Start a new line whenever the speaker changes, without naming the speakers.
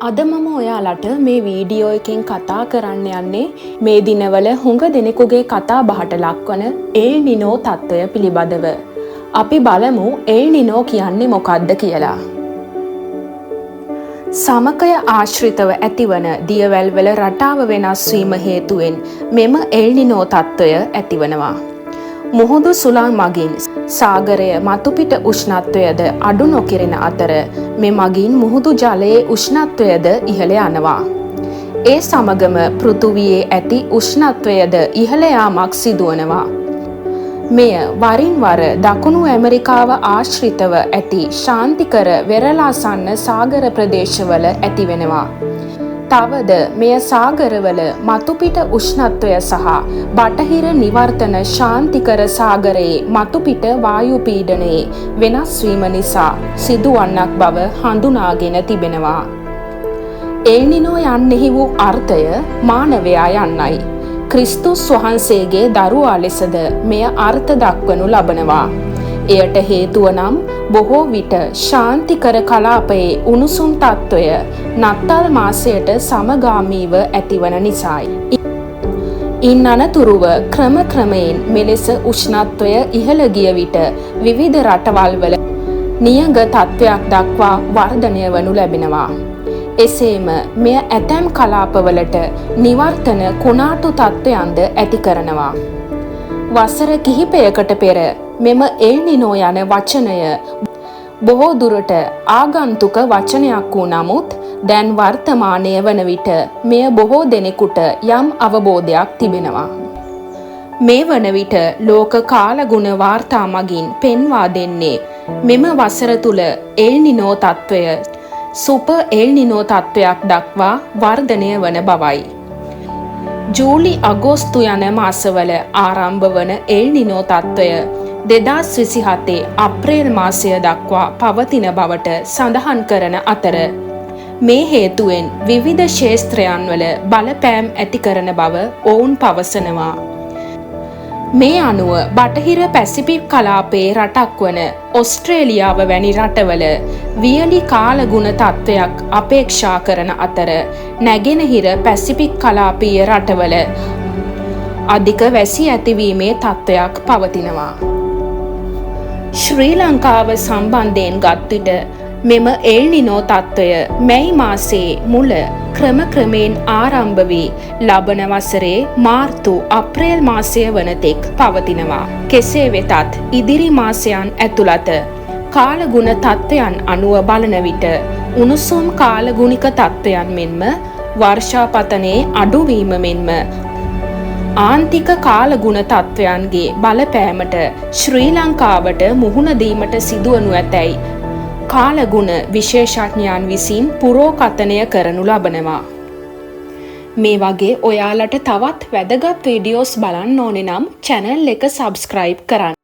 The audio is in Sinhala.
අද මම ඔයාලට මේ වීඩියෝ එකෙන් කතා කරන්න යන්නේ මේ දිනවල හුඟ දෙනෙකුගේ කතා බහට ලක්වන එල් නිනෝ තත්ත්වය පිළිබඳව. අපි බලමු එල් නිනෝ කියන්නේ මොකක්ද කියලා. සමකය ආශ්‍රිතව ඇතිවන දියවැල්වල රටාව වෙනස් වීම හේතුවෙන් මෙම එල් නිනෝ තත්ත්වය ඇතිවනවා. මුහුදු සුළං මගින් සාගරය මතුපිට උෂ්ණත්වයද අඩු නොකිරෙන අතර මේ මගින් මුහුදු ජලයේ උෂ්ණත්වයද ඉහළ යනවා. ඒ සමගම පෘථුවියේ ඇති උෂ්ණත්වයද ඉහළ යාමක් සිදුවනවා. මෙය වරින් වර දකුණු ඇමරිකාව ආශ්‍රිතව ඇති ශාන්තිකර වෙරළාසන්න සාගර ප්‍රදේශවල ඇතිවෙනවා. තවද මෙය සාගරවල මතුපිට උෂ්ණත්වය සහ බටහිර නිවර්තන ශාන්තිකර සාගරයේ මතුපිට වායු පීඩනයේ වෙනස් වීම නිසා සිදුවන්නක් බව හඳුනාගෙන තිබෙනවා. එල් නිනෝ යන්නෙහි වූ අර්ථය මානවයා යන්නයි. ක්‍රිස්තුස් වහන්සේගේ දරුවා ලෙසද මෙය අර්ථ දක්වනු ලබනවා. එයට හේතුව නම් බොහෝ විට ශාන්තිකර කලාපයේ උණුසුම් තත්ත්වය නත්තල් මාසයට සමගාමීව ඇතිවන නිසායි. ඉන් අනතුරුව ක්‍රමයෙන් මෙලෙස උෂ්ණත්වය ඉහළ ගිය විට විවිධ රටවල් වල නියඟ තත්ත්වයක් දක්වා වර්ධනය වනු ලැබෙනවා. එසේම මෙය ඇතැම් කලාපවලට නිවර්තන කුණාටු තත්ත්වයන්ද ඇති කරනවා. වසර කිහිපයකට පෙර මෙම එල් නිනෝ යන වචනය බොහෝ දුරට ආගන්තුක වචනයක් වූ නමුත් දැන් වර්තමානය වන විට මෙය බොහෝ දෙනෙකුට යම් අවබෝධයක් තිබෙනවා. මේ වන විට ලෝක කාලගුණ වාර්තා මගින් පෙන්වා දෙන්නේ මෙම වසර තුල එල් නිනෝ තත්ත්වය සුපර් එල් නිනෝ තත්ත්වයක් දක්වා වර්ධනය වන බවයි. ජූලි අගෝස්තු යන මාසවල ආරම්භ වන එල් නිනෝ තත්ත්වය 2027 අප්‍රේල් මාසය දක්වා පවතින බවට සඳහන් කරන අතර මේ හේතුවෙන් විවිධ ක්ෂේත්‍රයන් වල බලපෑම් ඇති කරන බව ඔවුන් පවසනවා. මේ අනුව බටහිර පැසිෆික් කලාපයේ රටක් වන ඔස්ට්‍රේලියාව වැනි රටවල වියලි කාලගුණ තත්ත්වයක් අපේක්ෂා කරන අතර නැගෙනහිර පැසිෆික් කලාපීය රටවල අධික වැසි ඇතිවීමේ තත්ත්වයක් පවතිනවා. ශ්‍රී ලංකාව සම්බන්ධයෙන් ගත් විට මෙම එල් නිනෝ තත්ත්වය මැයි මාසයේ මුල ක්‍රමයෙන් ආරම්භ වී ලබන වසරේ මාර්තු අප්‍රේල් මාසය වනතෙක් පවතිනවා. කෙසේ වෙතත් ඉදිරි මාසයන් ඇතුළත කාලගුණ තත්ත්වයන් අනුව බලන විට උණුසුම් කාලගුණික තත්ත්වයන් මෙන්ම වර්ෂාපතනයේ අඩුවීම මෙන්ම ආන්තික කාලගුණ තත්ත්වයන්ගේ බලපෑමට ශ්‍රී ලංකාවට මුහුණ දීමට සිදුවනු ඇතැයි කාලගුණ විශේෂඥයන් විසින් පුරෝකථනය කරනු ලබනවා. මේ වගේ ඔයාලට තවත් වැදගත් වීඩියෝස් බලන්න ඕනේ නම් channel එක subscribe කරන්න.